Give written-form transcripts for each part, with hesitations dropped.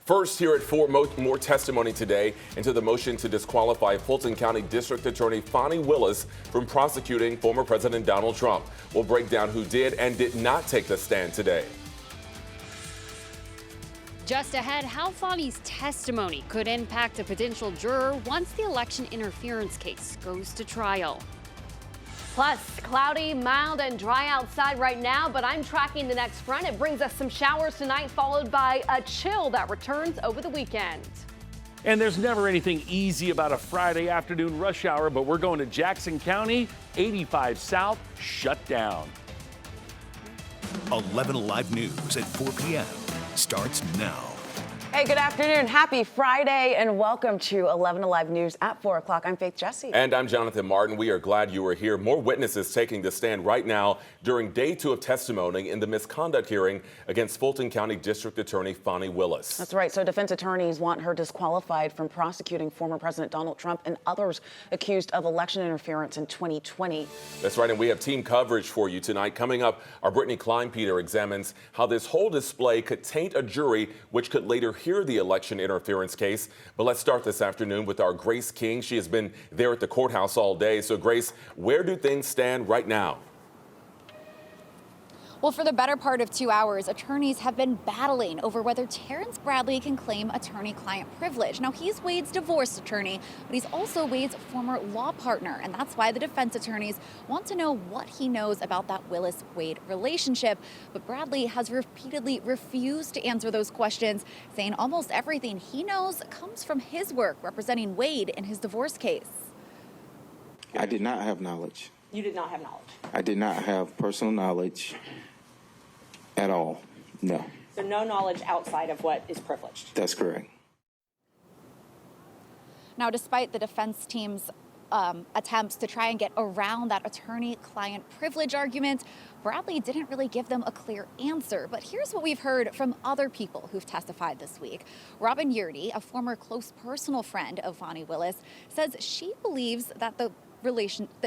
First, here at 4, more testimony today into the motion to disqualify Fulton County District Attorney Fani Willis from prosecuting former President Donald Trump. We'll break down who did and did not take the stand today. Just ahead, how Fani's testimony could impact a potential juror once the election interference case goes to trial. Plus, cloudy, mild, and dry outside right now, but I'm tracking the next front. It brings us some showers tonight, followed by a chill that returns over the weekend. And there's never anything easy about a Friday afternoon rush hour, but we're going to Jackson County. 85 South shut down. 11 Alive News at 4 p.m. starts now. Hey, good afternoon. Happy Friday and welcome to 11 Alive News at 4 o'clock. I'm Faith Jesse. And I'm Jonathan Martin. We are glad you are here. More witnesses taking the stand right now during day 2 of testimony in the misconduct hearing against Fulton County District Attorney Fani Willis. That's right. So defense attorneys want her disqualified from prosecuting former President Donald Trump and others accused of election interference in 2020. That's right. And we have team coverage for you tonight. Coming up, our Brittany Kleinpeter examines how this whole display could taint a jury, which could later hear the election interference case. But let's start this afternoon with our Grace King. She has been there at the courthouse all day. So Grace, where do things stand right now? Well, for the better part of 2 hours, attorneys have been battling over whether Terrence Bradley can claim attorney-client privilege. Now, he's Wade's divorce attorney, but he's also Wade's former law partner, and that's why the defense attorneys want to know what he knows about that Willis-Wade relationship. But Bradley has repeatedly refused to answer those questions, saying almost everything he knows comes from his work representing Wade in his divorce case. I did not have knowledge. You did not have knowledge? I did not have personal knowledge at all, no. So no knowledge outside of what is privileged? That's correct. Now, despite the defense team's attempts to try and get around that attorney-client privilege argument, Bradley didn't really give them a clear answer. But here's what we've heard from other people who've testified this week. Robin Yurdy, a former close personal friend of Fani Willis, says she believes that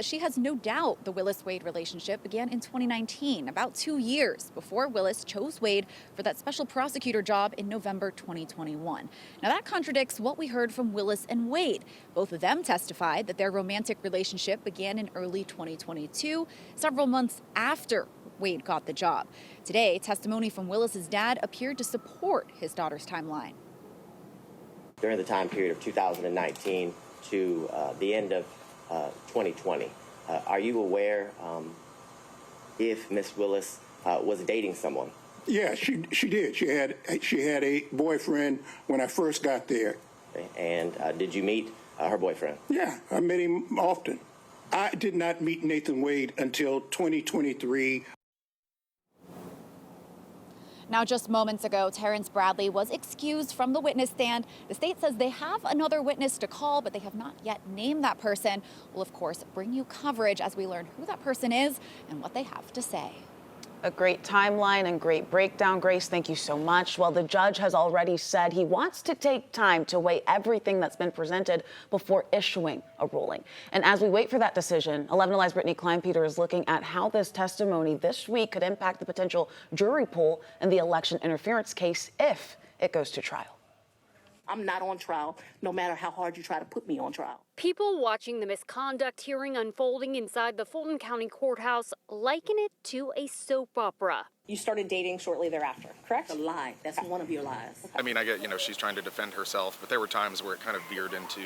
she has no doubt the Willis-Wade relationship began in 2019, about 2 years before Willis chose Wade for that special prosecutor job in November 2021. Now, that contradicts what we heard from Willis and Wade. Both of them testified that their romantic relationship began in early 2022, several months after Wade got the job. Today, testimony from Willis's dad appeared to support his daughter's timeline. During the time period of 2019 to the end of 2020. Are you aware if Miss Willis was dating someone? Yeah, she did. She had a boyfriend when I first got there. Okay. And did you meet her boyfriend? Yeah, I met him often. I did not meet Nathan Wade until 2023. Now, just moments ago, Terrence Bradley was excused from the witness stand. The state says they have another witness to call, but they have not yet named that person. We'll, of course, bring you coverage as we learn who that person is and what they have to say. A great timeline and great breakdown, Grace. Thank you so much. Well, the judge has already said he wants to take time to weigh everything that's been presented before issuing a ruling. And as we wait for that decision, 11 Alive's Brittany Kleinpeter is looking at how this testimony this week could impact the potential jury pool in the election interference case if it goes to trial. I'm not on trial, no matter how hard you try to put me on trial. People watching the misconduct hearing unfolding inside the Fulton County Courthouse liken it to a soap opera. You started dating shortly thereafter, correct? A lie. That's one of your lies. I mean, I get, she's trying to defend herself, but there were times where it kind of veered into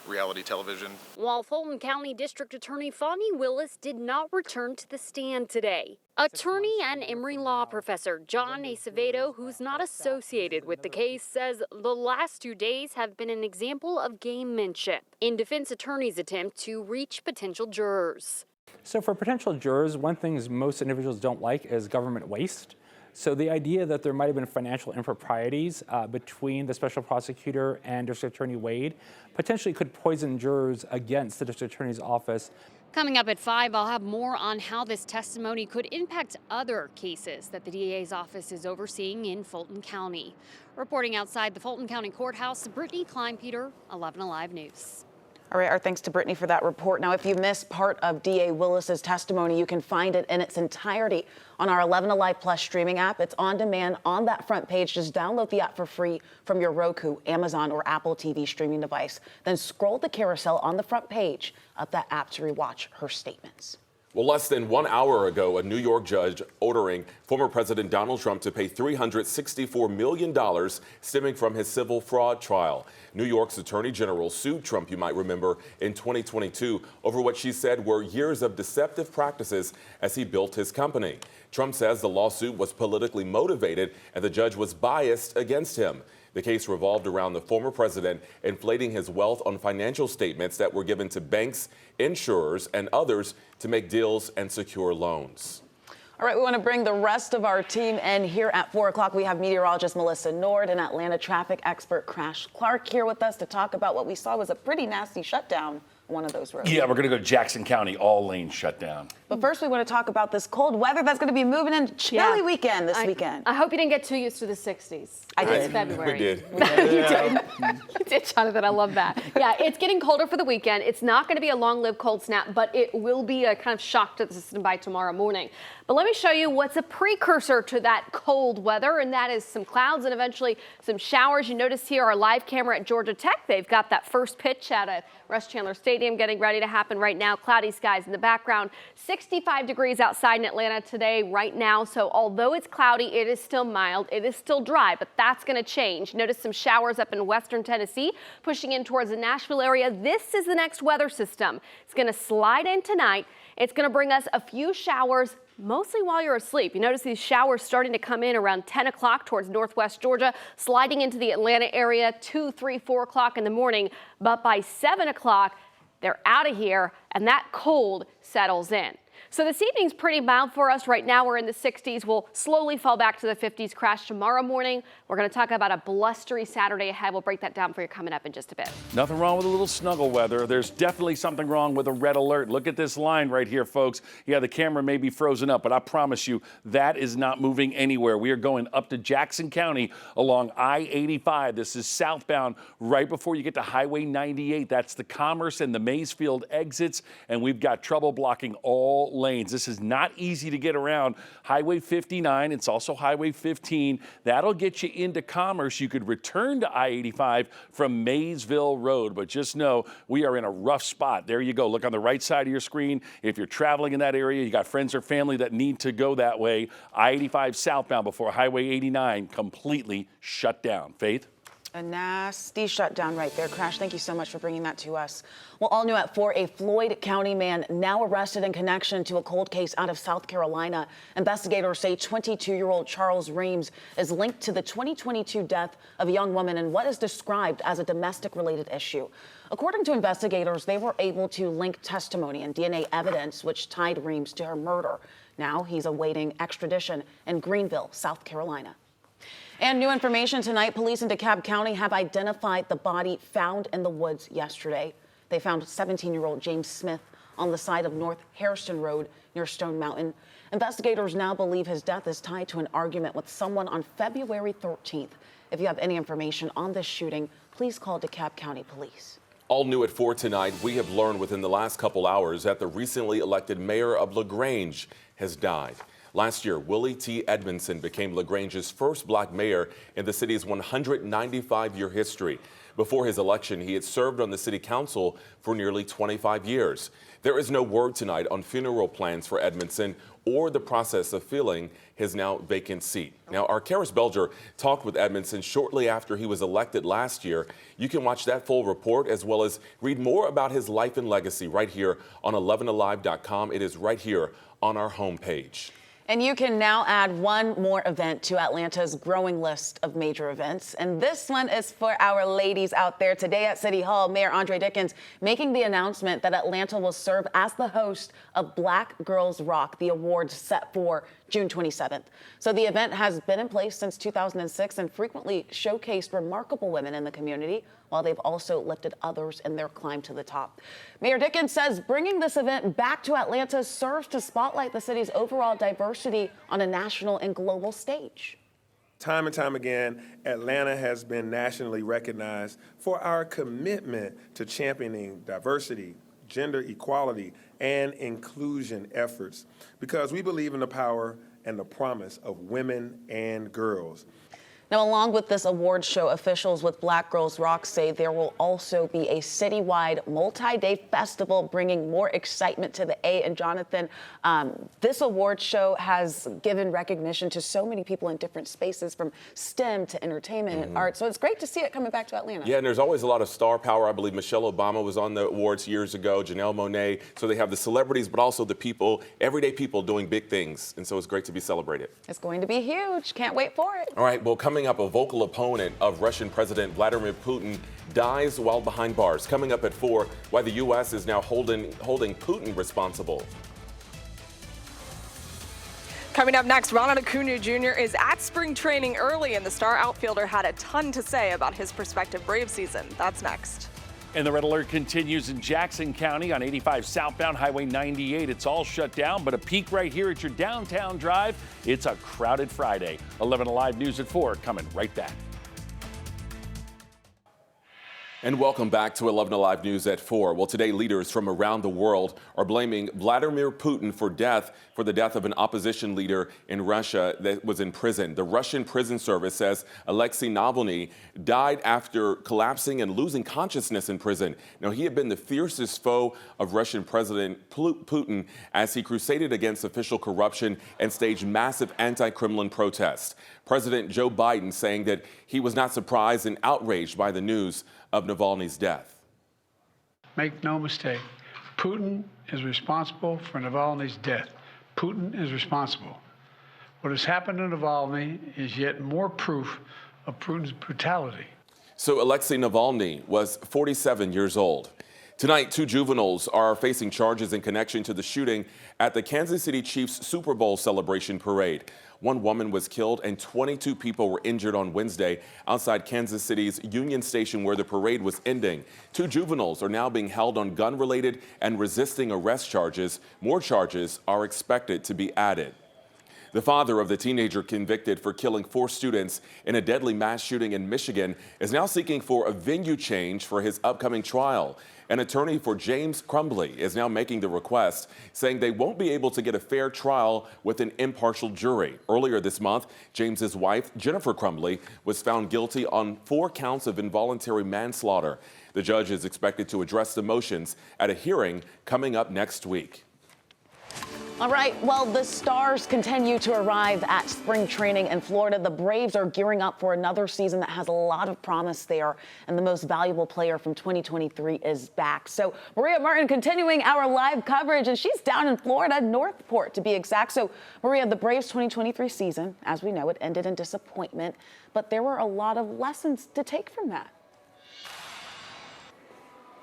reality television. While Fulton County District Attorney Fani Willis did not return to the stand today. Attorney and Emory Law professor John Acevedo, who's not associated with the case, says the last 2 days have been an example of gamemanship in defense attorneys' attempt to reach potential jurors. So for potential jurors, one thing most individuals don't like is government waste. So the idea that there might have been financial improprieties between the special prosecutor and District Attorney Wade potentially could poison jurors against the District Attorney's office. Coming up at 5, I'll have more on how this testimony could impact other cases that the DA's office is overseeing in Fulton County. Reporting outside the Fulton County Courthouse, Brittany Kleinpeter, 11 Alive News. All right, our thanks to Brittany for that report. Now, if you missed part of DA Willis's testimony, you can find it in its entirety on our 11 Alive Plus streaming app. It's on demand on that front page. Just download the app for free from your Roku, Amazon, or Apple TV streaming device. Then scroll the carousel on the front page of that app to rewatch her statements. Well, less than 1 hour ago, a New York judge ordering former President Donald Trump to pay $364 million stemming from his civil fraud trial. New York's Attorney General sued Trump, you might remember, in 2022 over what she said were years of deceptive practices as he built his company. Trump says the lawsuit was politically motivated and the judge was biased against him. The case revolved around the former president inflating his wealth on financial statements that were given to banks, insurers, and others to make deals and secure loans. All right, we want to bring the rest of our team in here at 4 o'clock. We have meteorologist Melissa Nord and Atlanta traffic expert Crash Clark here with us to talk about what we saw was a pretty nasty shutdown on one of those roads. Yeah, we're going to go to Jackson County, all lanes shut down. But first, we want to talk about this cold weather that's going to be moving in chilly weekend this weekend. I hope you didn't get too used to the 60s. I did. It's February. We did. You did. You did, Jonathan. I love that. Yeah, it's getting colder for the weekend. It's not going to be a long-lived cold snap, but it will be a kind of shock to the system by tomorrow morning. But let me show you what's a precursor to that cold weather, and that is some clouds and eventually some showers. You notice here our live camera at Georgia Tech. They've got that first pitch at Rush Chandler Stadium getting ready to happen right now. Cloudy skies in the background. 65 degrees outside in Atlanta today right now. So although it's cloudy, it is still mild. It is still dry, but that's going to change. Notice some showers up in western Tennessee, pushing in towards the Nashville area. This is the next weather system. It's going to slide in tonight. It's going to bring us a few showers, mostly while you're asleep. You notice these showers starting to come in around 10 o'clock towards northwest Georgia, sliding into the Atlanta area 2, 3, 4 o'clock in the morning. But by 7 o'clock, they're out of here and that cold settles in. So this evening's pretty mild for us. Right now we're in the 60s. We'll slowly fall back to the 50s. Crash tomorrow morning. We're going to talk about a blustery Saturday ahead. We'll break that down for you coming up in just a bit. Nothing wrong with a little snuggle weather. There's definitely something wrong with a red alert. Look at this line right here, folks. Yeah, the camera may be frozen up, but I promise you that is not moving anywhere. We are going up to Jackson County along I-85. This is southbound right before you get to Highway 98. That's the Commerce and the Maysfield exits, and we've got trouble blocking all lanes. This is not easy to get around. Highway 59, it's also Highway 15. That'll get you into Commerce. You could return to I-85 from Maysville Road, but just know we are in a rough spot. There you go. Look on the right side of your screen. If you're traveling in that area, you got friends or family that need to go that way. I-85 southbound before Highway 89 completely shut down. Faith? A nasty shutdown right there. Crash, thank you so much for bringing that to us. Well, all new at 4, a Floyd County man now arrested in connection to a cold case out of South Carolina. Investigators say 22-year-old Charles Reams is linked to the 2022 death of a young woman in what is described as a domestic-related issue. According to investigators, they were able to link testimony and DNA evidence which tied Reams to her murder. Now he's awaiting extradition in Greenville, South Carolina. And new information tonight, police in DeKalb County have identified the body found in the woods yesterday. They found 17-year-old James Smith on the side of North Hairston Road near Stone Mountain. Investigators now believe his death is tied to an argument with someone on February 13th. If you have any information on this shooting, please call DeKalb County Police. All new at 4 tonight, we have learned within the last couple hours that the recently elected mayor of LaGrange has died. Last year, Willie T. Edmondson became LaGrange's first black mayor in the city's 195-year history. Before his election, he had served on the city council for nearly 25 years. There is no word tonight on funeral plans for Edmondson or the process of filling his now vacant seat. Now, our Karis Belger talked with Edmondson shortly after he was elected last year. You can watch that full report as well as read more about his life and legacy right here on 11alive.com. It is right here on our homepage. And you can now add one more event to Atlanta's growing list of major events. And this one is for our ladies out there. Today at City Hall, Mayor Andre Dickens making the announcement that Atlanta will serve as the host of Black Girls Rock, the awards set for June 27th. So the event has been in place since 2006 and frequently showcased remarkable women in the community, while they've also lifted others in their climb to the top. Mayor Dickens says bringing this event back to Atlanta serves to spotlight the city's overall diversity on a national and global stage. Time and time again, Atlanta has been nationally recognized for our commitment to championing diversity, gender equality, and inclusion efforts because we believe in the power and the promise of women and girls. Now, along with this award show, officials with Black Girls Rock say there will also be a citywide multi-day festival bringing more excitement to the A. And Jonathan, this award show has given recognition to so many people in different spaces, from STEM to entertainment and art. So it's great to see it coming back to Atlanta. Yeah, and there's always a lot of star power. I believe Michelle Obama was on the awards years ago, Janelle Monáe. So they have the celebrities, but also the people, everyday people doing big things. And so it's great to be celebrated. It's going to be huge. Can't wait for it. All right, well, coming up, a vocal opponent of Russian President Vladimir Putin dies while behind bars. Coming up at 4, why the U.S. is now holding Putin responsible. Coming up next, Ronald Acuna Jr. is at spring training early, and the star outfielder had a ton to say about his prospective Braves season. That's next. And the red alert continues in Jackson County on 85 southbound Highway 98. It's all shut down, but a peek right here at your downtown drive. It's a crowded Friday. 11 Alive News at 4 coming right back. And welcome back to 11 Alive News at 4. Well, today leaders from around the world are blaming Vladimir Putin for the death of an opposition leader in Russia that was in prison. The Russian prison service says Alexei Navalny died after collapsing and losing consciousness in prison. Now, he had been the fiercest foe of Russian President Putin as he crusaded against official corruption and staged massive anti-Kremlin protests. President Joe Biden saying that he was not surprised and outraged by the news of Navalny's death. Make no mistake, Putin is responsible for Navalny's death. Putin is responsible. What has happened to Navalny is yet more proof of Putin's brutality. So Alexei Navalny was 47 years old. Tonight, 2 juveniles are facing charges in connection to the shooting at the Kansas City Chiefs Super Bowl celebration parade. 1 woman was killed and 22 people were injured on Wednesday outside Kansas City's Union Station where the parade was ending. 2 juveniles are now being held on gun-related and resisting arrest charges. More charges are expected to be added. The father of the teenager convicted for killing 4 students in a deadly mass shooting in Michigan is now seeking for a venue change for his upcoming trial. An attorney for James Crumbley is now making the request, saying they won't be able to get a fair trial with an impartial jury. Earlier this month, James's wife, Jennifer Crumbley, was found guilty on 4 counts of involuntary manslaughter. The judge is expected to address the motions at a hearing coming up next week. All right, well, the stars continue to arrive at spring training in Florida. The Braves are gearing up for another season that has a lot of promise there, and the most valuable player from 2023 is back. So Maria Martin continuing our live coverage, and she's down in Florida, Northport to be exact. So Maria, the Braves 2023 season, as we know, it ended in disappointment, but there were a lot of lessons to take from that.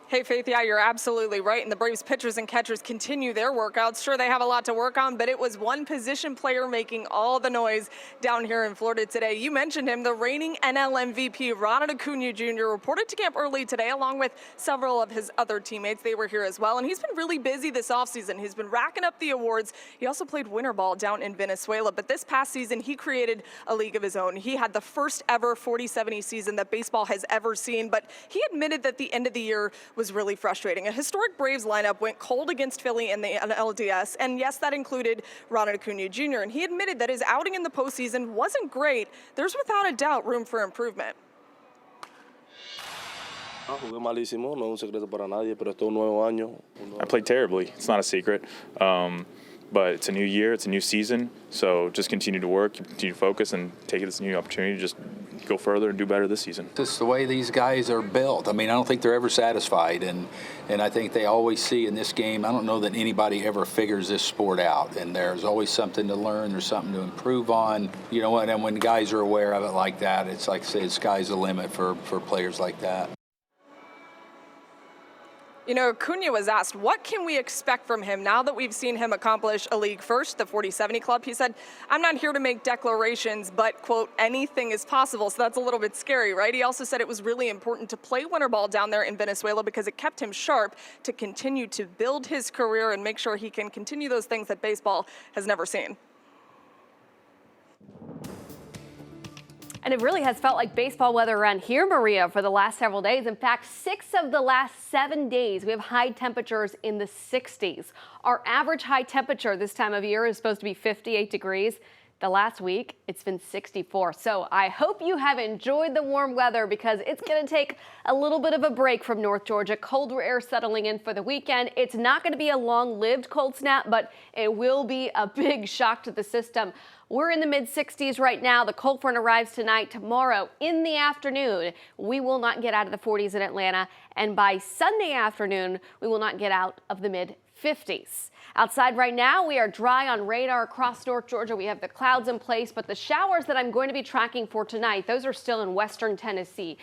Hey, Faith, yeah, you're absolutely right. And the Braves pitchers and catchers continue their workouts. Sure, they have a lot to work on, but it was one position player making all the noise down here in Florida today. You mentioned him, the reigning NL MVP, Ronald Acuna Jr., reported to camp early today, along with several of his other teammates. They were here as well. And he's been really busy this offseason. He's been racking up the awards. He also played winter ball down in Venezuela. But this past season, he created a league of his own. He had the first ever 40-70 season that baseball has ever seen. But he admitted that the end of the year was really frustrating. A historic Braves lineup went cold against Philly in the LDS, and yes, that included Ronald Acuna Jr., and he admitted that his outing in the postseason wasn't great. There's without a doubt room for improvement. I played terribly. It's not a secret. But it's a new year, it's a new season, so just continue to work, continue to focus, and take this new opportunity to just go further and do better this season. It's the way these guys are built. I mean, I don't think they're ever satisfied, and I think they always see in this game, I don't know that anybody ever figures this sport out, and there's always something to learn, there's something to improve on. You know what, and when guys are aware of it like that, it's like I say, the sky's the limit for players like that. You know, Acuna was asked, what can we expect from him now that we've seen him accomplish a league first, the 40-70 club? He said, I'm not here to make declarations, but, quote, anything is possible. So that's a little bit scary, right? He also said it was really important to play winter ball down there in Venezuela because it kept him sharp to continue to build his career and make sure he can continue those things that baseball has never seen. And it really has felt like baseball weather around here, Maria, for the last several days. In fact, 6 of the last 7 days, we have high temperatures in the 60s. Our average high temperature this time of year is supposed to be 58 degrees. The last week, it's been 64. So I hope you have enjoyed the warm weather because it's going to take a little bit of a break from North Georgia. Colder air settling in for the weekend. It's not going to be a long-lived cold snap, but it will be a big shock to the system. We're in the mid-60s right now. The cold front arrives tonight. Tomorrow in the afternoon, we will not get out of the 40s in Atlanta. And by Sunday afternoon, we will not get out of the mid-50s. Outside right now, we are dry on radar across North Georgia. We have the clouds in place, but the showers that I'm going to be tracking for tonight, those are still in western Tennessee.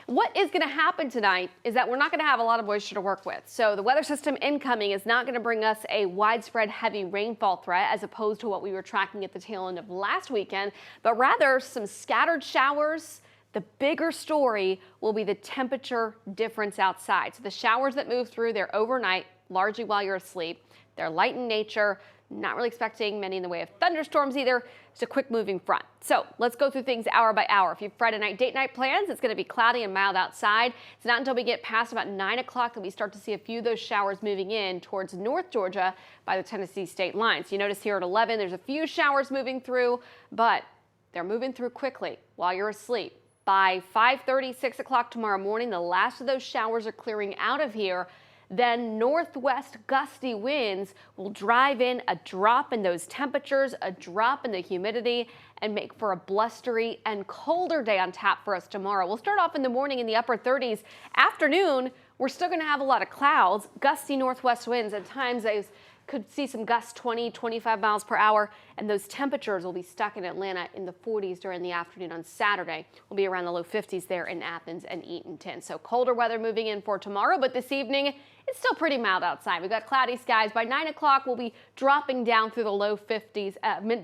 What is going to happen tonight is that we're not going to have a lot of moisture to work with. So the weather system incoming is not going to bring us a widespread heavy rainfall threat as opposed to what we were tracking at the tail end of last weekend, but rather some scattered showers. The bigger story will be the temperature difference outside. So the showers that move through, they're overnight, largely while you're asleep. They're light in nature, not really expecting many in the way of thunderstorms either. It's a quick moving front. So let's go through things hour by hour. If you have Friday night date night plans, it's going to be cloudy and mild outside. It's not until we get past about 9 o'clock that we start to see a few of those showers moving in towards North Georgia by the Tennessee state line. So you notice here at 11, there's a few showers moving through, but they're moving through quickly while you're asleep. By 5:30, 6 o'clock tomorrow morning, the last of those showers are clearing out of here. Then northwest gusty winds will drive in a drop in those temperatures, a drop in the humidity, and make for a blustery and colder day on tap for us tomorrow. We'll start off in the morning in the upper 30s. Afternoon, we're still going to have a lot of clouds, gusty northwest winds. At times, those could see some gusts 20, 25 miles per hour, and those temperatures will be stuck in Atlanta in the 40s during the afternoon on Saturday. We'll be around the low 50s there in Athens and Eatonton. So colder weather moving in for tomorrow, but this evening, it's still pretty mild outside. We've got cloudy skies. By 9 o'clock, we'll be dropping down through the low 50s,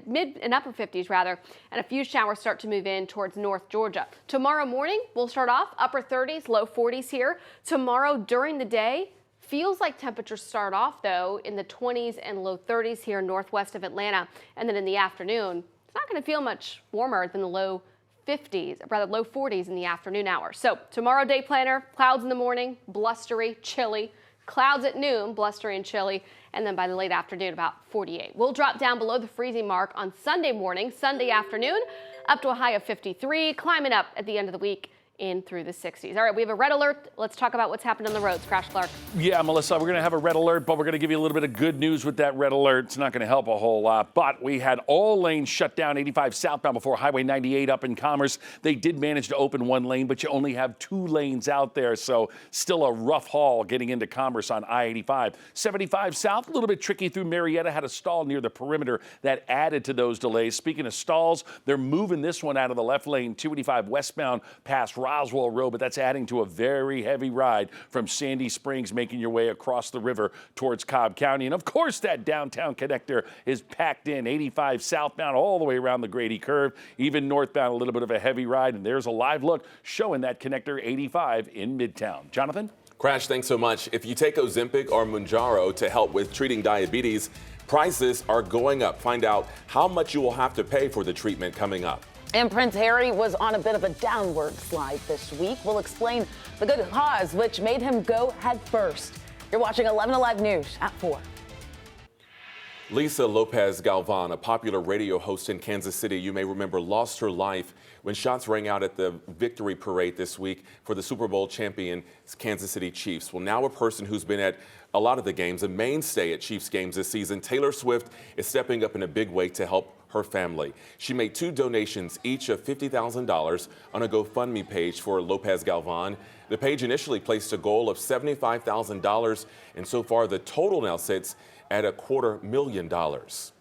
mid and upper 50s rather, and a few showers start to move in towards North Georgia. Tomorrow morning, we'll start off upper 30s, low 40s here. Tomorrow during the day, feels like temperatures start off, though, in the 20s and low 30s here northwest of Atlanta. And then in the afternoon, it's not going to feel much warmer than the low 50s, rather low 40s in the afternoon hours. So tomorrow day planner, clouds in the morning, blustery, chilly. Clouds at noon, blustery and chilly. And then by the late afternoon, about 48. We'll drop down below the freezing mark on Sunday morning, Sunday afternoon, up to a high of 53, climbing up at the end of the week in through the 60s. All right, we have a red alert. Let's talk about what's happened on the roads. Crash Clark. Yeah, Melissa, we're going to have a red alert, but we're going to give you a little bit of good news with that red alert. It's not going to help a whole lot, but we had all lanes shut down, 85 southbound before Highway 98 up in Commerce. They did manage to open one lane, but you only have 2 lanes out there, so still a rough haul getting into Commerce on I-85. 75 south, a little bit tricky through Marietta, had a stall near the perimeter that added to those delays. Speaking of stalls, they're moving this one out of the left lane, 285 westbound past Roswell Road, but that's adding to a very heavy ride from Sandy Springs, making your way across the river towards Cobb County. And of course, that downtown connector is packed in, 85 southbound all the way around the Grady Curve, even northbound, a little bit of a heavy ride. And there's a live look showing that connector 85 in Midtown. Jonathan? Crash, thanks so much. If you take Ozempic or Mounjaro to help with treating diabetes, prices are going up. Find out how much you will have to pay for the treatment coming up. And Prince Harry was on a bit of a downward slide this week. We'll explain the good cause which made him go head first. You're watching 11 Alive News at 4. Lisa Lopez Galvan, a popular radio host in Kansas City, you may remember, lost her life when shots rang out at the victory parade this week for the Super Bowl champion Kansas City Chiefs. Well, now a person who's been at a lot of the games, a mainstay at Chiefs games this season, Taylor Swift, is stepping up in a big way to help her family. She made 2 donations, each of $50,000, on a GoFundMe page for Lopez Galvan. The page initially placed a goal of $75,000, and so far the total now sits at $250,000.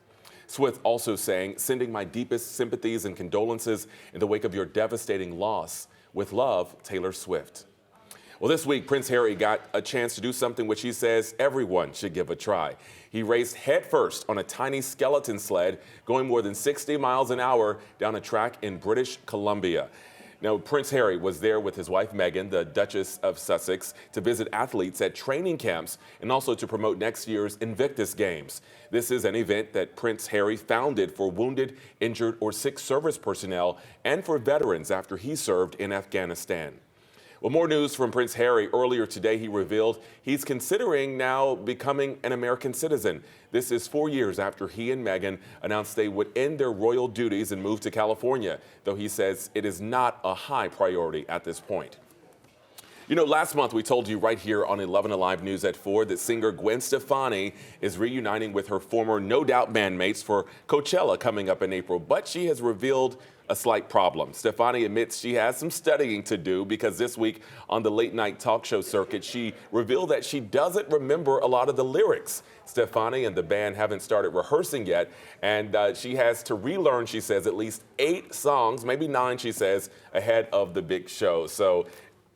Swift also saying, "Sending my deepest sympathies and condolences in the wake of your devastating loss. With love, Taylor Swift." Well, this week, Prince Harry got a chance to do something which he says everyone should give a try. He raced headfirst on a tiny skeleton sled, going more than 60 miles an hour down a track in British Columbia. Now, Prince Harry was there with his wife Meghan, the Duchess of Sussex, to visit athletes at training camps and also to promote next year's Invictus Games. This is an event that Prince Harry founded for wounded, injured, or sick service personnel and for veterans after he served in Afghanistan. Well, more news from Prince Harry. Earlier today, he revealed he's considering now becoming an American citizen. This is 4 years after he and Meghan announced they would end their royal duties and move to California, though he says it is not a high priority at this point. You know, last month we told you right here on 11 Alive News at 4 that singer Gwen Stefani is reuniting with her former No Doubt bandmates for Coachella coming up in April, but she has revealed a slight problem. Stefani admits she has some studying to do because this week on the late night talk show circuit, she revealed that she doesn't remember a lot of the lyrics. Stefani and the band haven't started rehearsing yet, and she has to relearn, she says, at least 8 songs, maybe 9, she says, ahead of the big show. So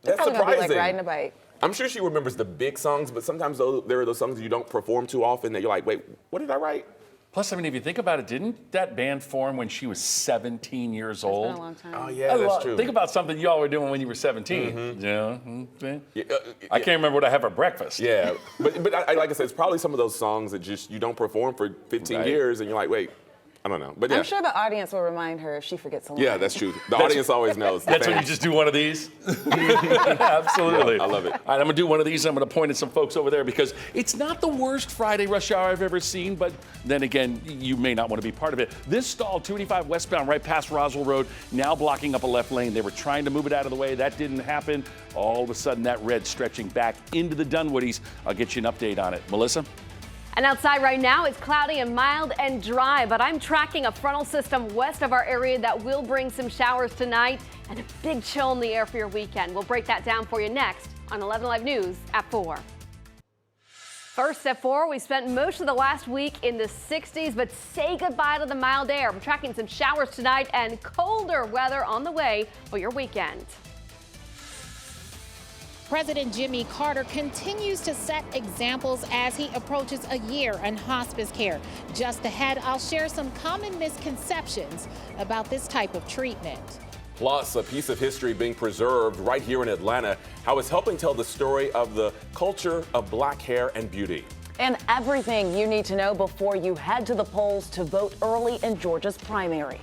that's surprising. Like riding a bike. I'm sure she remembers the big songs, but sometimes there are those songs you don't perform too often that you're like, wait, what did I write? Plus, I mean, if you think about it, didn't that band form when she was 17 years old? It's been a long time. Oh, yeah, that's true. Think about something y'all were doing when you were 17. I can't remember what I had for breakfast. Yeah, but like I said, it's probably some of those songs that just you don't perform for 15 years, and you're like, wait, I don't know. But yeah. I'm sure the audience will remind her if she forgets a line. Yeah, that's true. The audience always knows. That's when you just do one of these? Absolutely. Yeah, I love it. All right, I'm going to do one of these. I'm going to point at some folks over there because it's not the worst Friday rush hour I've ever seen, but then again, you may not want to be part of it. This stalled 285 westbound right past Roswell Road, now blocking up a left lane. They were trying to move it out of the way. That didn't happen. All of a sudden, that red stretching back into the Dunwoodies. I'll get you an update on it. Melissa? And outside right now, it's cloudy and mild and dry, but I'm tracking a frontal system west of our area that will bring some showers tonight and a big chill in the air for your weekend. We'll break that down for you next on 11 Alive News at 4. First at 4, we spent most of the last week in the 60s, but say goodbye to the mild air. We're tracking some showers tonight and colder weather on the way for your weekend. President Jimmy Carter continues to set examples as he approaches a year in hospice care. Just ahead, I'll share some common misconceptions about this type of treatment. Plus, a piece of history being preserved right here in Atlanta, how it's helping tell the story of the culture of black hair and beauty. And everything you need to know before you head to the polls to vote early in Georgia's primary.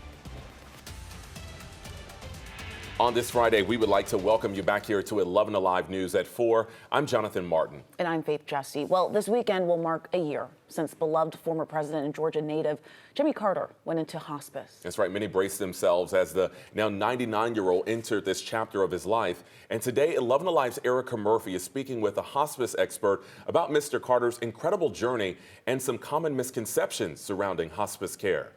On this Friday, we would like to welcome you back here to 11 Alive News at 4. I'm Jonathan Martin. And I'm Faith Jesse. Well, this weekend will mark a year since beloved former president and Georgia native Jimmy Carter went into hospice. That's right. Many braced themselves as the now 99-year-old entered this chapter of his life. And today, 11 Alive's Erica Murphy is speaking with a hospice expert about Mr. Carter's incredible journey and some common misconceptions surrounding hospice care.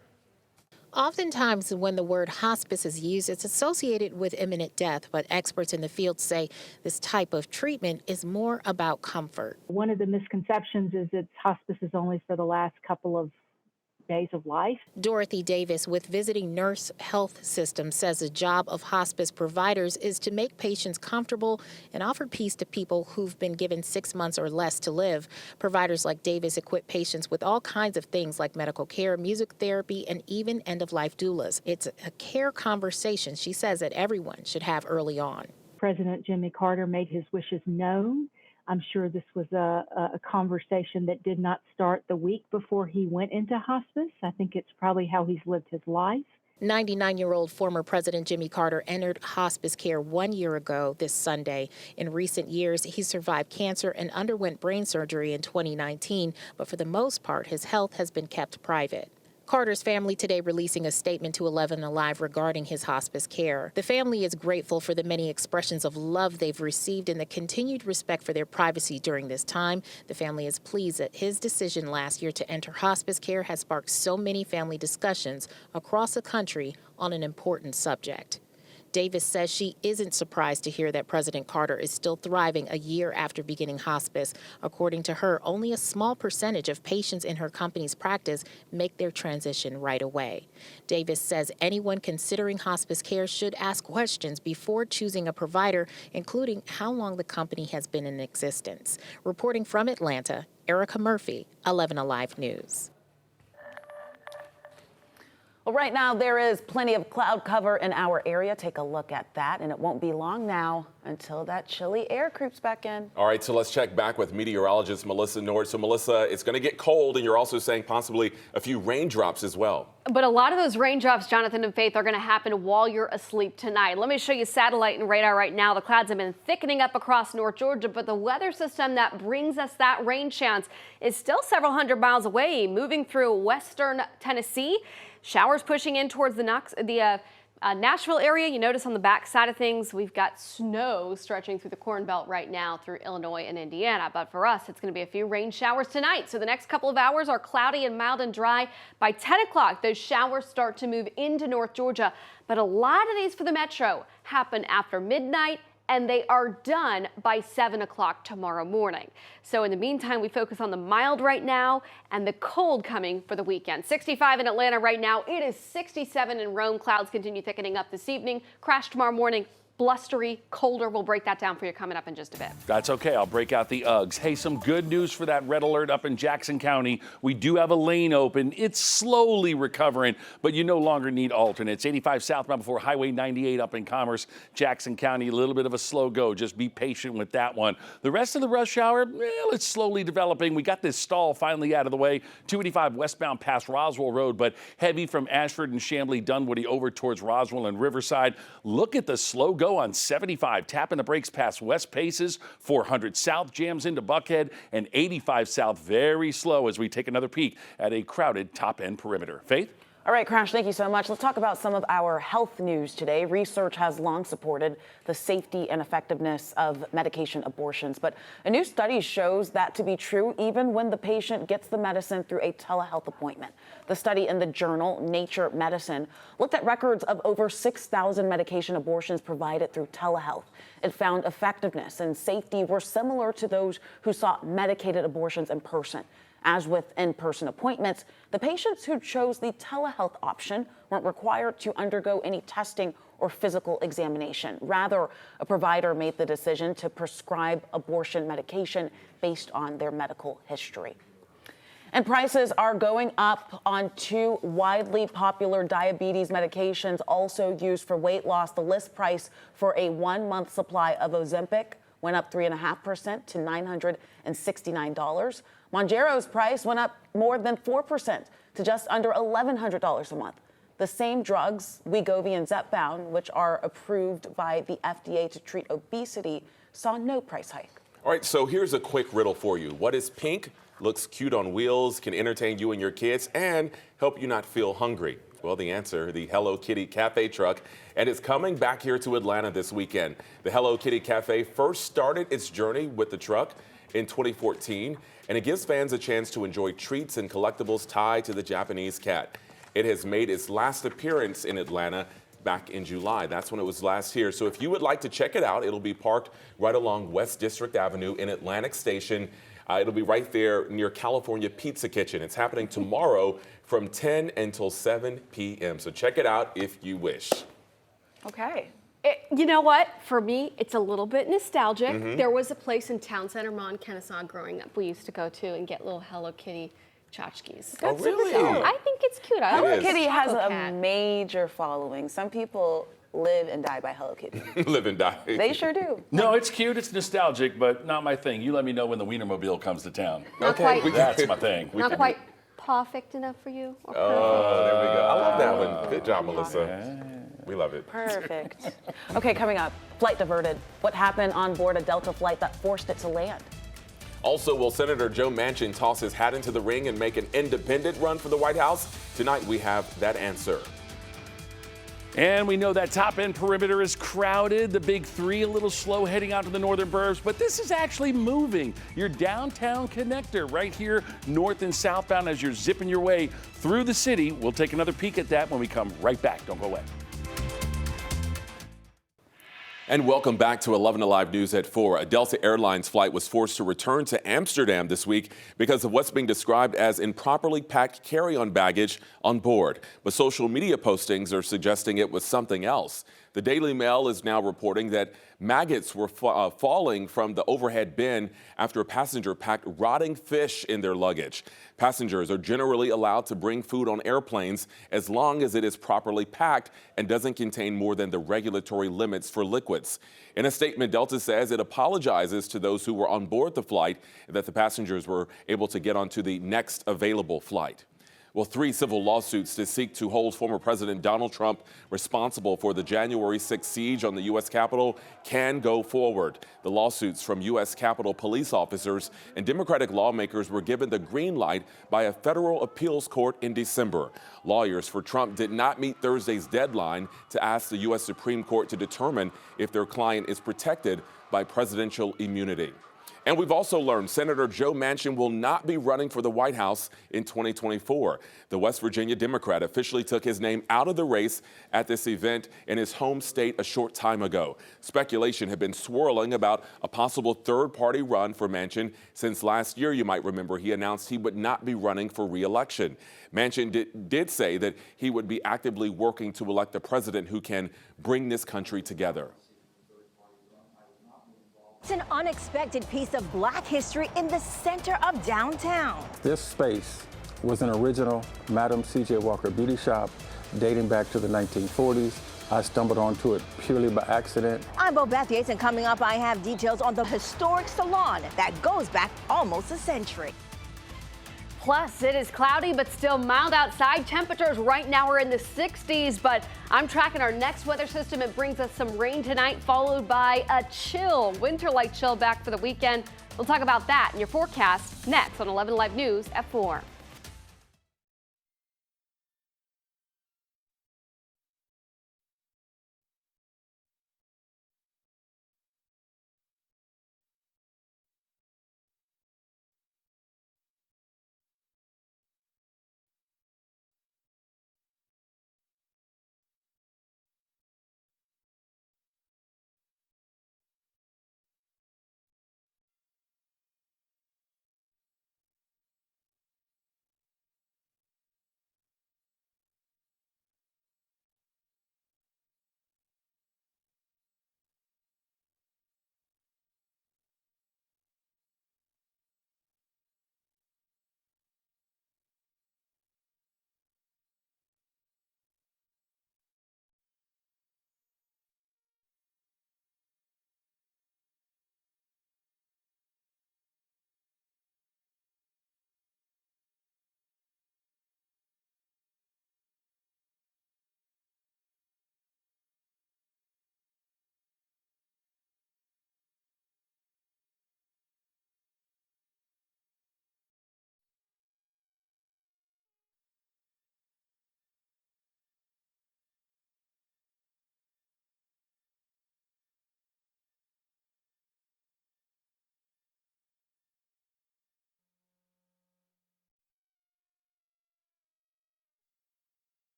Oftentimes, when the word hospice is used, it's associated with imminent death, but experts in the field say this type of treatment is more about comfort. One of the misconceptions is that hospice is only for the last couple of days of life. Dorothy Davis with Visiting Nurse Health System says the job of hospice providers is to make patients comfortable and offer peace to people who've been given 6 months or less to live. Providers like Davis equip patients with all kinds of things like medical care, music therapy, and even end-of-life doulas. It's a care conversation, she says, that everyone should have early on. President Jimmy Carter made his wishes known. I'm sure this was a conversation that did not start the week before he went into hospice. I think it's probably how he's lived his life. 99-year-old former President Jimmy Carter entered hospice care 1 year ago this Sunday. In recent years, he survived cancer and underwent brain surgery in 2019, but for the most part, his health has been kept private. Carter's family today releasing a statement to 11 Alive regarding his hospice care. The family is grateful for the many expressions of love they've received and the continued respect for their privacy during this time. The family is pleased that his decision last year to enter hospice care has sparked so many family discussions across the country on an important subject. Davis says she isn't surprised to hear that President Carter is still thriving a year after beginning hospice. According to her, only a small percentage of patients in her company's practice make their transition right away. Davis says anyone considering hospice care should ask questions before choosing a provider, including how long the company has been in existence. Reporting from Atlanta, Erica Murphy, 11 Alive News. Well, right now there is plenty of cloud cover in our area. Take a look at that, and it won't be long now until that chilly air creeps back in. All right, so let's check back with meteorologist Melissa Nord. So Melissa, it's going to get cold, and you're also saying possibly a few raindrops as well. But a lot of those raindrops, Jonathan and Faith, are going to happen while you're asleep tonight. Let me show you satellite and radar right now. The clouds have been thickening up across North Georgia, but the weather system that brings us that rain chance is still several hundred miles away, moving through western Tennessee. Showers pushing in towards the Nashville area. You notice on the back side of things, we've got snow stretching through the Corn Belt right now through Illinois and Indiana. But for us, it's going to be a few rain showers tonight. So the next couple of hours are cloudy and mild and dry. By 10 o'clock, those showers start to move into North Georgia. But a lot of these for the metro happen after midnight, and they are done by 7 o'clock tomorrow morning. So in the meantime, we focus on the mild right now and the cold coming for the weekend. 65 in Atlanta right now. It is 67 in Rome. Clouds continue thickening up this evening. Crash tomorrow morning. Blustery, colder. We'll break that down for you coming up in just a bit. That's okay. I'll break out the Uggs. Hey, some good news for that red alert up in Jackson County. We do have a lane open. It's slowly recovering, but you no longer need alternates. 85 southbound before Highway 98 up in Commerce, Jackson County. A little bit of a slow go. Just be patient with that one. The rest of the rush hour, well, it's slowly developing. We got this stall finally out of the way. 285 westbound past Roswell Road, but heavy from Ashford and Chamblee, Dunwoody over towards Roswell and Riverside. Look at the slow go on 75, tapping the brakes past West Paces, 400 south jams into Buckhead, and 85 south very slow as we take another peek at a crowded top-end perimeter. Faith? All right, Crash, thank you so much. Let's talk about some of our health news today. Research has long supported the safety and effectiveness of medication abortions, but a new study shows that to be true even when the patient gets the medicine through a telehealth appointment. The study in the journal Nature Medicine looked at records of over 6,000 medication abortions provided through telehealth. It found effectiveness and safety were similar to those who sought medicated abortions in person. As with in-person appointments, the patients who chose the telehealth option weren't required to undergo any testing or physical examination. Rather, a provider made the decision to prescribe abortion medication based on their medical history. And prices are going up on two widely popular diabetes medications also used for weight loss. The list price for a 1-month supply of Ozempic went up 3.5% to $969. Mounjaro's price went up more than 4% to just under $1,100 a month. The same drugs, Wegovy and Zepbound, which are approved by the FDA to treat obesity, saw no price hike. All right, so here's a quick riddle for you. What is pink, looks cute on wheels, can entertain you and your kids, and help you not feel hungry? Well, the answer, the Hello Kitty Cafe truck, and it's coming back here to Atlanta this weekend. The Hello Kitty Cafe first started its journey with the truck in 2014, and it gives fans a chance to enjoy treats and collectibles tied to the Japanese cat. It has made its last appearance in Atlanta back in July. That's when it was last here. So if you would like to check it out, it'll be parked right along West District Avenue in Atlantic Station. It'll be right there near California Pizza Kitchen. It's happening tomorrow from 10 until 7 p.m. So check it out if you wish. Okay. You know what? For me, it's a little bit nostalgic. Mm-hmm. There was a place in Town Center Mall in Kennesaw growing up we used to go to and get little Hello Kitty tchotchkes. Oh, really? I think it's cute. I Hello like Kitty the has Choco a Cat. major following. Some people live and die by Hello Kitty. Live and die. They sure do. No, it's cute, it's nostalgic, but not my thing. You let me know when the Wienermobile comes to town. Not quite. That's my thing. Not quite perfect enough for you? Or Oh, there we go. I love that one. Good job, Melissa. We love it. Perfect. Okay, coming up, flight diverted. What happened on board a Delta flight that forced it to land? Also, will Senator Joe Manchin toss his hat into the ring and make an independent run for the White House? Tonight, we have that answer. And we know that top-end perimeter is crowded. The big three a little slow heading out to the northern burbs, but this is actually moving. Your downtown connector right here, north and southbound as you're zipping your way through the city. We'll take another peek at that when we come right back. Don't go away. And welcome back to 11 Alive News at 4. A Delta Airlines flight was forced to return to Amsterdam this week because of what's being described as improperly packed carry-on baggage on board. But social media postings are suggesting it was something else. The The Daily Mail is now reporting that maggots were falling from the overhead bin after a passenger packed rotting fish in their luggage. Passengers are generally allowed to bring food on airplanes as long as it is properly packed and doesn't contain more than the regulatory limits for liquids. In a statement, Delta says it apologizes to those who were on board the flight and that the passengers were able to get onto the next available flight. Well, 3 civil lawsuits to seek to hold former President Donald Trump responsible for the January 6th siege on the U.S. Capitol can go forward. The lawsuits from U.S. Capitol police officers and Democratic lawmakers were given the green light by a federal appeals court in December. Lawyers for Trump did not meet Thursday's deadline to ask the U.S. Supreme Court to determine if their client is protected by presidential immunity. And we've also learned Senator Joe Manchin will not be running for the White House in 2024. The West Virginia Democrat officially took his name out of the race at this event in his home state a short time ago. Speculation had been swirling about a possible third-party run for Manchin since last year. You might remember he announced he would not be running for re-election. Manchin did say that he would be actively working to elect a president who can bring this country together. It's an unexpected piece of Black history in the center of downtown. This space was an original Madam C.J. Walker beauty shop dating back to the 1940s. I stumbled onto it purely by accident. I'm Bobeth Yates, and coming up, I have details on the historic salon that goes back almost a century. Plus, it is cloudy but still mild outside. Temperatures right now are in the 60s, but I'm tracking our next weather system. It brings us some rain tonight, followed by a chill, winter-like chill back for the weekend. We'll talk about that in your forecast next on 11 Live News at 4.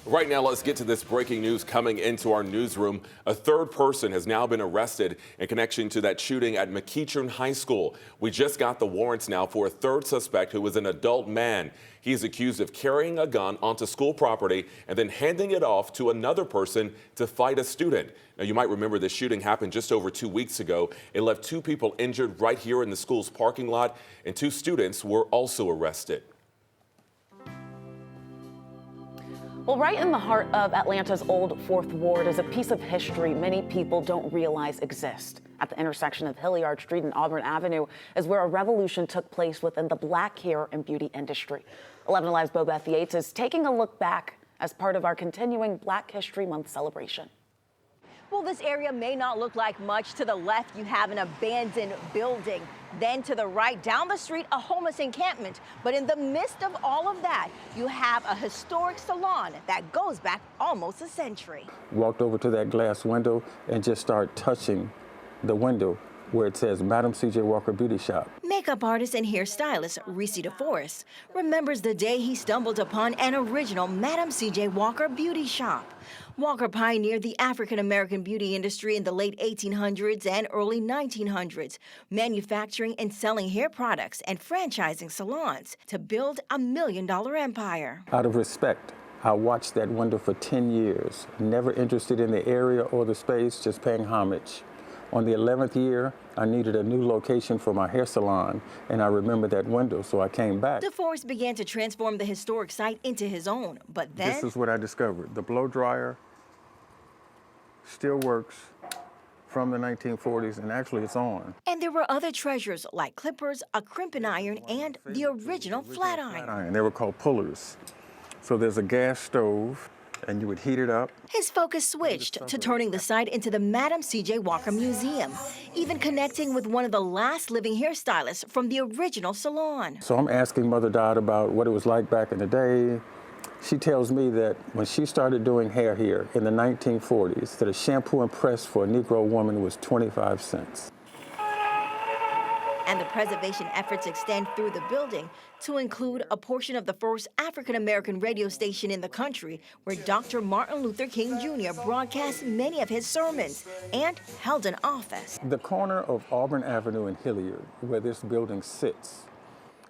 Right now, let's get to this breaking news coming into our newsroom. A third person has now been arrested in connection to that shooting at McEachern High School. We just got the warrants now for a third suspect who was an adult man. He's accused of carrying a gun onto school property and then handing it off to another person to fight a student. Now, you might remember this shooting happened just over 2 weeks ago. It left 2 people injured right here in the school's parking lot, and 2 students were also arrested. Well, right in the heart of Atlanta's Old Fourth Ward is a piece of history many people don't realize exists. At the intersection of Hilliard Street and Auburn Avenue is where a revolution took place within the Black hair and beauty industry. 11 Alive's Bobeth Yates is taking a look back as part of our continuing Black History Month celebration. Well, this area may not look like much. To the left, you have an abandoned building. Then to the right, down the street, a homeless encampment. But in the midst of all of that, you have a historic salon that goes back almost a century. Walked over to that glass window and just started touching the window where it says Madam C.J. Walker Beauty Shop. Makeup artist and hairstylist Reese DeForest remembers the day he stumbled upon an original Madam C.J. Walker beauty shop. Walker pioneered the African-American beauty industry in the late 1800s and early 1900s, manufacturing and selling hair products and franchising salons to build a million-dollar empire. Out of respect, I watched that window for 10 years, never interested in the area or the space, just paying homage. On the 11th year, I needed a new location for my hair salon, and I remembered that window, so I came back. DeForest began to transform the historic site into his own, but then... This is what I discovered. The blow dryer still works from the 1940s, and actually it's on. And there were other treasures like clippers, a crimping iron, and the original flat iron. They were called pullers. So there's a gas stove, and you would heat it up. His focus switched to turning the site into the Madam C.J. Walker Museum, even connecting with one of the last living hairstylists from the original salon. So I'm asking Mother Dot about what it was like back in the day. She tells me that when she started doing hair here in the 1940s, that a shampoo and press for a Negro woman was 25 cents. And the preservation efforts extend through the building to include a portion of the first African-American radio station in the country where Dr. Martin Luther King Jr. broadcast many of his sermons and held an office. The corner of Auburn Avenue and Hilliard, where this building sits,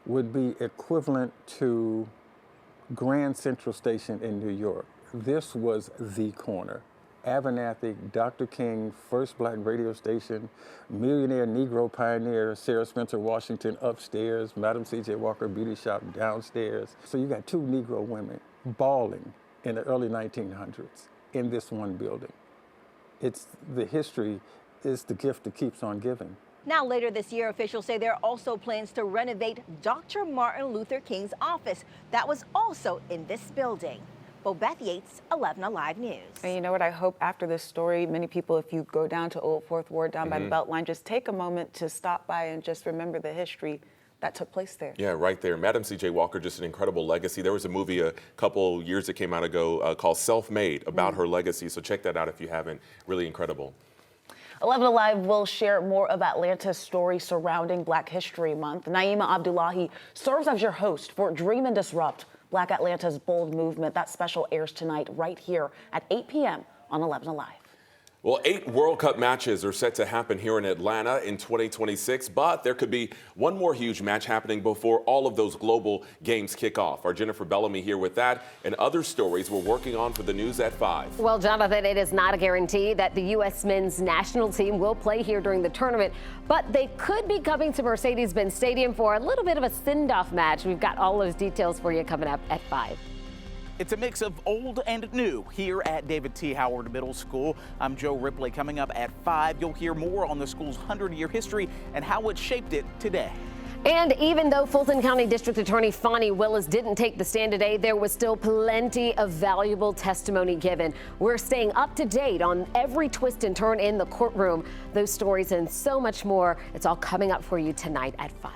would be equivalent to Grand Central Station in New York. This was the corner. Abernathy, Dr. King, first black radio station, millionaire Negro pioneer Sarah Spencer Washington upstairs, Madam C.J. Walker Beauty Shop downstairs. So you got two Negro women bawling in the early 1900s in this one building. The history is the gift that keeps on giving. Now, later this year, officials say there are also plans to renovate Dr. Martin Luther King's office that was also in this building. Bobeth Yates, 11 Alive News. And you know what? I hope after this story, many people, if you go down to Old Fourth Ward, down by the Beltline, just take a moment to stop by and just remember the history that took place there. Yeah, right there. Madam C.J. Walker, just an incredible legacy. There was a movie a couple years that came out ago called Self-Made about her legacy. So check that out if you haven't. Really incredible. 11 Alive will share more of Atlanta's story surrounding Black History Month. Naima Abdullahi serves as your host for Dream and Disrupt, Black Atlanta's Bold Movement. That special airs tonight right here at 8 p.m. on 11 Alive. Well, 8 World Cup matches are set to happen here in Atlanta in 2026, but there could be one more huge match happening before all of those global games kick off. Our Jennifer Bellamy here with that and other stories we're working on for the news at 5. Well, Jonathan, it is not a guarantee that the U.S. men's national team will play here during the tournament, but they could be coming to Mercedes-Benz Stadium for a little bit of a send-off match. We've got all those details for you coming up at 5. It's a mix of old and new here at David T. Howard Middle School. I'm Joe Ripley. Coming up at 5, you'll hear more on the school's 100-year history and how it shaped it today. And even though Fulton County District Attorney Fani Willis didn't take the stand today, there was still plenty of valuable testimony given. We're staying up to date on every twist and turn in the courtroom. Those stories and so much more, it's all coming up for you tonight at 5.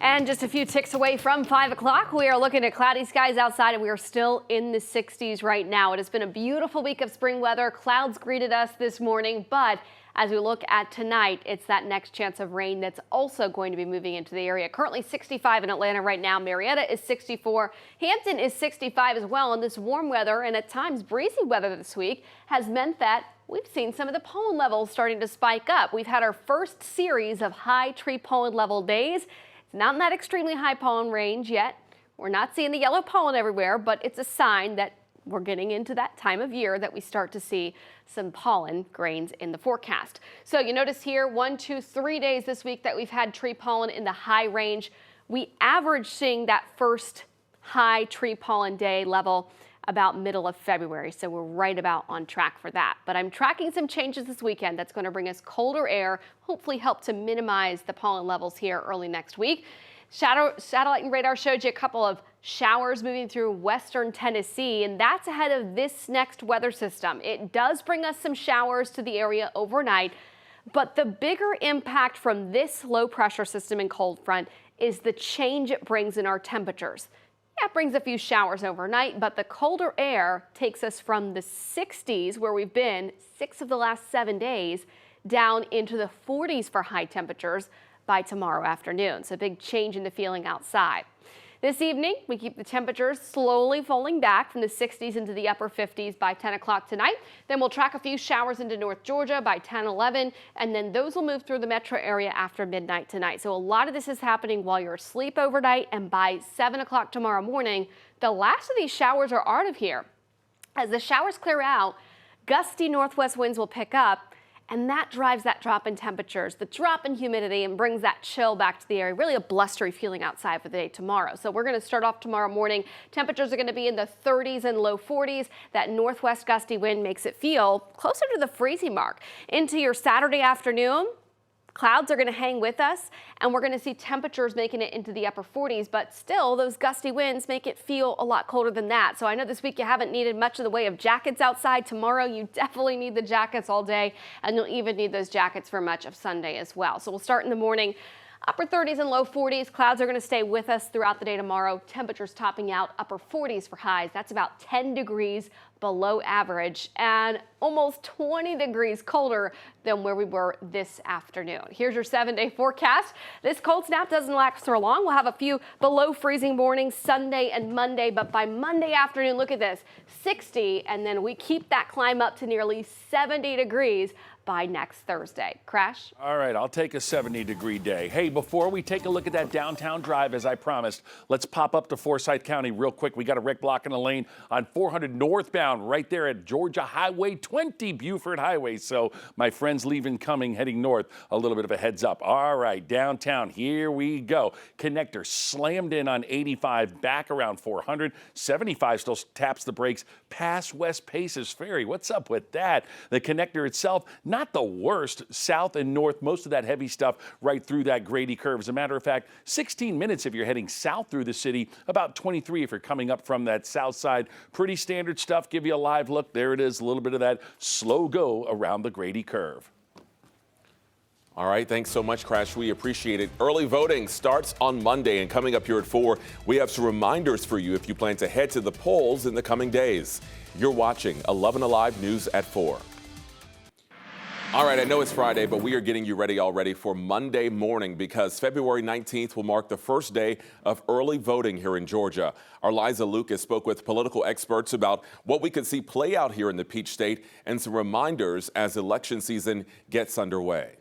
And just a few ticks away from 5 o'clock, we are looking at cloudy skies outside, and we are still in the 60s right now. It has been a beautiful week of spring weather. Clouds greeted us this morning, but as we look at tonight, it's that next chance of rain that's also going to be moving into the area. Currently 65 in Atlanta right now. Marietta is 64. Hampton is 65 as well. And this warm weather and at times breezy weather this week has meant that we've seen some of the pollen levels starting to spike up. We've had our first series of high tree pollen level days. Not in that extremely high pollen range yet. We're not seeing the yellow pollen everywhere, but it's a sign that we're getting into that time of year that we start to see some pollen grains in the forecast. So you notice here 1, 2, 3 days this week that we've had tree pollen in the high range. We average seeing that first high tree pollen day level about middle of February. So we're right about on track for that. But I'm tracking some changes this weekend that's going to bring us colder air, hopefully help to minimize the pollen levels here early next week. Satellite and radar showed you a couple of showers moving through western Tennessee, and that's ahead of this next weather system. It does bring us some showers to the area overnight, but the bigger impact from this low pressure system and cold front is the change it brings in our temperatures. Yeah, it brings a few showers overnight, but the colder air takes us from the 60s, where we've been 6 of the last 7 days, down into the 40s for high temperatures by tomorrow afternoon. So a big change in the feeling outside. This evening, we keep the temperatures slowly falling back from the 60s into the upper 50s by 10 o'clock tonight. Then we'll track a few showers into North Georgia by 10, 11, and then those will move through the metro area after midnight tonight. So a lot of this is happening while you're asleep overnight, and by 7 o'clock tomorrow morning, the last of these showers are out of here. As the showers clear out, gusty northwest winds will pick up, and that drives that drop in temperatures, the drop in humidity, and brings that chill back to the area. Really a blustery feeling outside for the day tomorrow. So we're going to start off tomorrow morning. Temperatures are going to be in the 30s and low 40s. That northwest gusty wind makes it feel closer to the freezing mark. Into your Saturday afternoon, clouds are going to hang with us, and we're going to see temperatures making it into the upper 40s, but still those gusty winds make it feel a lot colder than that. So I know this week you haven't needed much in the way of jackets outside. Tomorrow you definitely need the jackets all day, and you'll even need those jackets for much of Sunday as well. So we'll start in the morning. Upper 30s and low 40s. Clouds are going to stay with us throughout the day tomorrow. Temperatures topping out upper 40s for highs. That's about 10 degrees below average and almost 20 degrees colder than where we were this afternoon. Here's your 7-day forecast. This cold snap doesn't last for long. We'll have a few below freezing mornings Sunday and Monday, but by Monday afternoon, look at this, 60, and then we keep that climb up to nearly 70 degrees by next Thursday. Crash? All right, I'll take a 70-degree day. Hey, before we take a look at that downtown drive, as I promised, let's pop up to Forsyth County real quick. We got a wreck blocking a lane on 400 northbound right there at Georgia Highway 20, Buford Highway. So my friends leaving, coming, heading north, a little bit of a heads up. All right, downtown, here we go. Connector slammed in on 85, back around 400. 75 still taps the brakes past West Paces Ferry. What's up with that? The connector itself, not the worst. South and north, most of that heavy stuff right through that Grady curve. As a matter of fact, 16 minutes if you're heading south through the city, about 23 if you're coming up from that south side. Pretty standard stuff. Give you a live look. There it is, a little bit of that slow go around the Grady curve. All right, thanks so much, Crash. We appreciate it. Early voting starts on Monday, and coming up here at 4, we have some reminders for you if you plan to head to the polls in the coming days. You're watching 11 Alive News at 4. All right, I know it's Friday, but we are getting you ready already for Monday morning because February 19th will mark the first day of early voting here in Georgia. Our Liza Lucas spoke with political experts about what we could see play out here in the Peach State and some reminders as election season gets underway.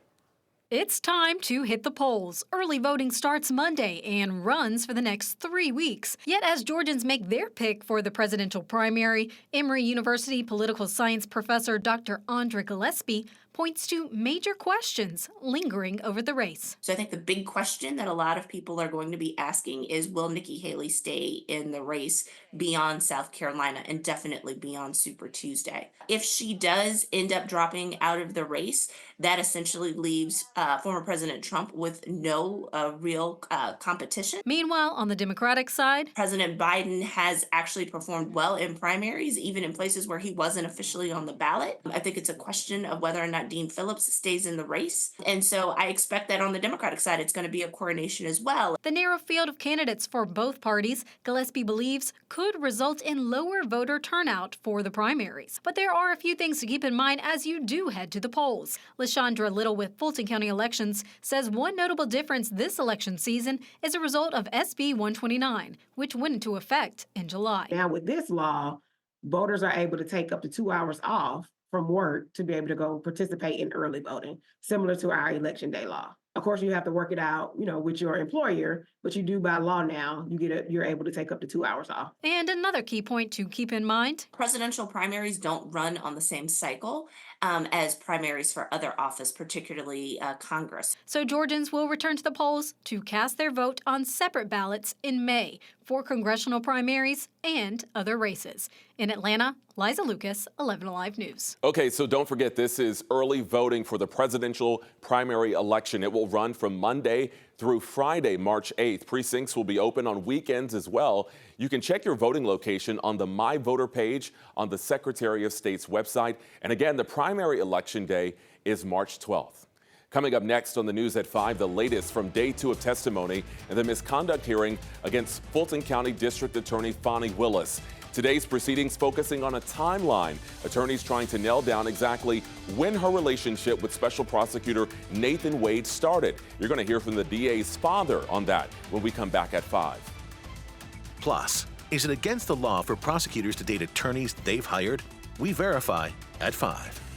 It's time to hit the polls. Early voting starts Monday and runs for the next 3 weeks. Yet as Georgians make their pick for the presidential primary, Emory University political science professor Dr. Andra Gillespie points to major questions lingering over the race. So I think the big question that a lot of people are going to be asking is, will Nikki Haley stay in the race beyond South Carolina and definitely beyond Super Tuesday? If she does end up dropping out of the race, that essentially leaves former President Trump with no real competition. Meanwhile, on the Democratic side, President Biden has actually performed well in primaries, even in places where he wasn't officially on the ballot. I think it's a question of whether or not Dean Phillips stays in the race. And so I expect that on the Democratic side, it's going to be a coronation as well. The narrow field of candidates for both parties, Gillespie believes, could result in lower voter turnout for the primaries. But there are a few things to keep in mind as you do head to the polls. LaShondra Little with Fulton County Elections says one notable difference this election season is a result of SB 129, which went into effect in July. Now with this law, voters are able to take up to 2 hours off from work to be able to go participate in early voting, similar to our election day law. Of course, you have to work it out, with your employer, but you do by law now, you're able to take up to 2 hours off. And another key point to keep in mind, presidential primaries don't run on the same cycle as primaries for other office, particularly Congress. So Georgians will return to the polls to cast their vote on separate ballots in May. for congressional primaries and other races. In Atlanta, Liza Lucas, 11 Alive News. Okay, so don't forget, this is early voting for the presidential primary election. It will run from Monday through Friday, March 8th. Precincts will be open on weekends as well. You can check your voting location on the My Voter page on the Secretary of State's website. And again, the primary election day is March 12th. Coming up next on the news at 5, the latest from day 2 of testimony in the misconduct hearing against Fulton County District Attorney Fani Willis. Today's proceedings focusing on a timeline. Attorneys trying to nail down exactly when her relationship with Special Prosecutor Nathan Wade started. You're going to hear from the DA's father on that when we come back at 5. Plus, is it against the law for prosecutors to date attorneys they've hired? We verify at 5.